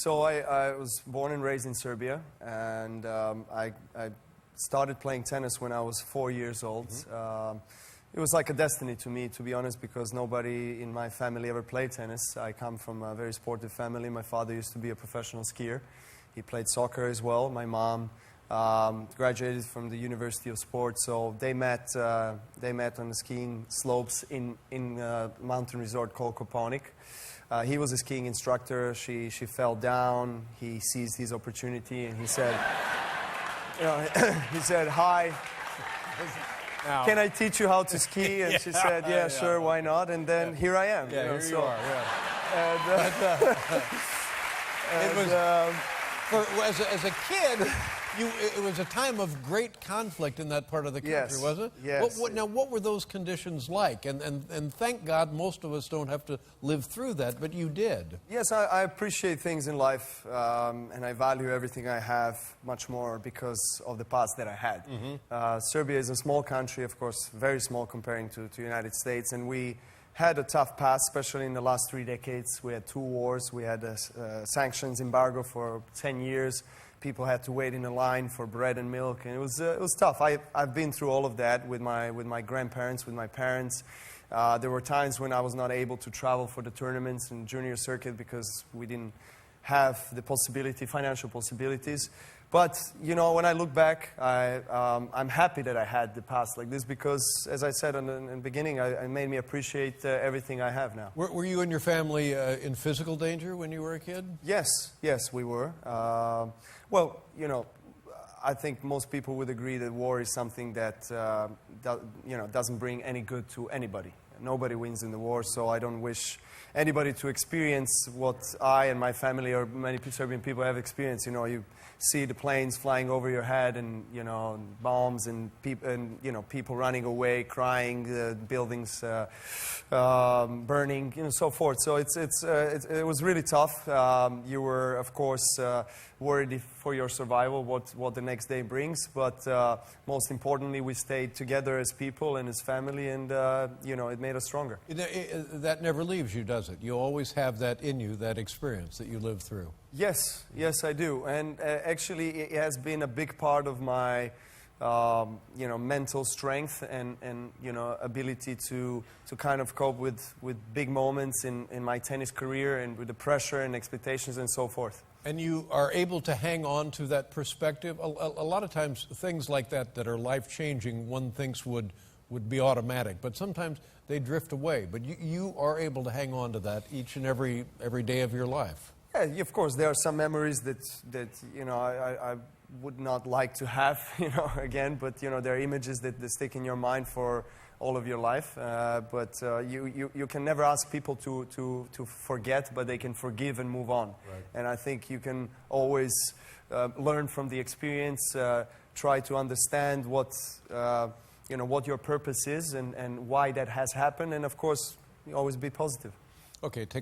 So I was born and raised in Serbia, and I started playing tennis when I was 4 years old. It was like a destiny to me, to be honest, because nobody in my family ever played tennis. I come from a very sportive family. My father used to be a professional skier. He played soccer as well. My mom graduated from the University of Sport, so they met on the skiing slopes in a mountain resort called Kopaonik. He was a skiing instructor. She fell down. He seized his opportunity and he said, he said, "Hi, can I teach you how to ski?" And she said, "Yeah, sure, why not?" And then here I am. Yeah, here you are. Yeah. As a kid, it was a time of great conflict in that part of the country, Yes, wasn't it? yes. What were those conditions like? And thank God most of us don't have to live through that, but you did. Yes, I appreciate things in life, and I value everything I have much more because of the past that I had. Serbia is a small country, of course, very small comparing to the United States, and we had a tough past, especially in the last 3 decades. We had 2 wars. We had a sanctions embargo for 10 years. People had to wait in a line for bread and milk, and it was tough. I've been through all of that with my grandparents, with my parents. There were times when I was not able to travel for the tournaments in junior circuit because we didn't have the financial possibilities. But, you know, when I look back, I'm happy that I had the past like this because, as I said in the beginning, it made me appreciate everything I have now. Were you and your family in physical danger when you were a kid? Yes, we were. Well, you know, I think most people would agree that war is something that, doesn't bring any good to anybody. Nobody wins in the war, so I don't wish anybody to experience what I and my family or many Serbian people have experienced. You know, you see the planes flying over your head and, you know, bombs and people running away, crying, buildings burning, so forth. So it was really tough. You were, of course, worried for your survival, what the next day brings. But most importantly, we stayed together as people and as family, and, it made us stronger. That never leaves you, does it? You always have that in you, that experience that you lived through. Yes, I do. And actually, it has been a big part of my, mental strength and ability to kind of cope with big moments in my tennis career and with the pressure and expectations and so forth. And you are able to hang on to that perspective. A lot of times, things like that are life-changing, one thinks would be automatic, but sometimes they drift away. But you are able to hang on to that each and every day of your life. Yeah, of course, there are some memories that I would not like to have, again, but, there are images that stick in your mind for all of your life. But you can never ask people to forget, but they can forgive and move on. Right. And I think you can always learn from the experience, try to understand what your purpose is and why that has happened, and, of course, always be positive. Okay, take